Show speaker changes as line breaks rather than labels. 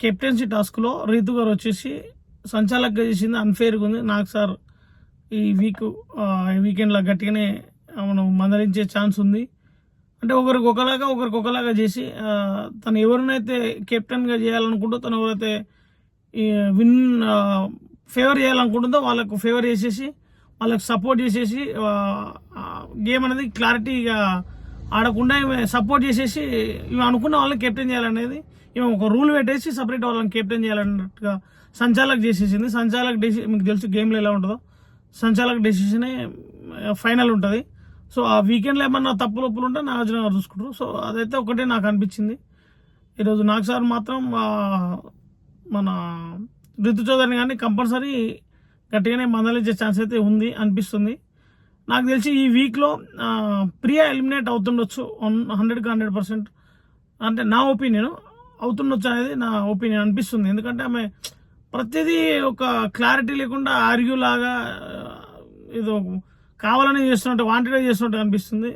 Captaincy టాస్క్లో రీతు గారు వచ్చేసి సంచాలకుగా చేసింది అన్ఫేర్గా ఉంది. నాకు సార్ ఈ వీకెండ్లో గట్టిగానే మనం మందలించే ఛాన్స్ ఉంది. అంటే ఒకరికి ఒకలాగా చేసి తను ఎవరినైతే కెప్టెన్గా చేయాలనుకుంటూ తను ఎవరైతే ఈ ఫేవర్ చేయాలనుకుంటుందో వాళ్ళకు ఫేవర్ చేసేసి వాళ్ళకి సపోర్ట్ చేసేసి గేమ్ అనేది క్లారిటీగా ఆడకుండా సపోర్ట్ చేసేసి ఇవి అనుకున్న వాళ్ళని కెప్టెన్ చేయాలనేది ఇవి ఒక రూల్ పెట్టేసి సపరేట్ వాళ్ళని కెప్టెన్ చేయాలన్నట్టుగా సంచాలక్ చేసేసింది. సంచాలక్ మీకు తెలుసు గేమ్లో ఎలా ఉంటుందో, సంచాలక్ డెసిషనే ఫైనల్ ఉంటుంది. సో ఆ వీకెండ్లో ఏమన్నా తప్పులు ఉంటే నాగార్జున గారు చూసుకుంటారు. సో అదైతే ఒకటే నాకు అనిపించింది. ఈరోజు నాకు సార్ మాత్రం మన రితు చౌదరిని కానీ కంపల్సరీ గట్టిగానే మందలించే ఛాన్స్ అయితే ఉంది అనిపిస్తుంది. నాకు తెలిసి ఈ వీక్లో ప్రియా ఎలిమినేట్ అవుతుండొచ్చు 100% అంటే నా ఒపీనియన్ అవుతుండొచ్చు అనేది నా ఒపీనియన్ అనిపిస్తుంది. ఎందుకంటే ఆమె ప్రతిదీ ఒక క్లారిటీ లేకుండా ఆర్గ్యూ లాగా ఏదో కావాలని చేస్తున్నట్టు వాంటెడ్ చేస్తున్నట్టు అనిపిస్తుంది.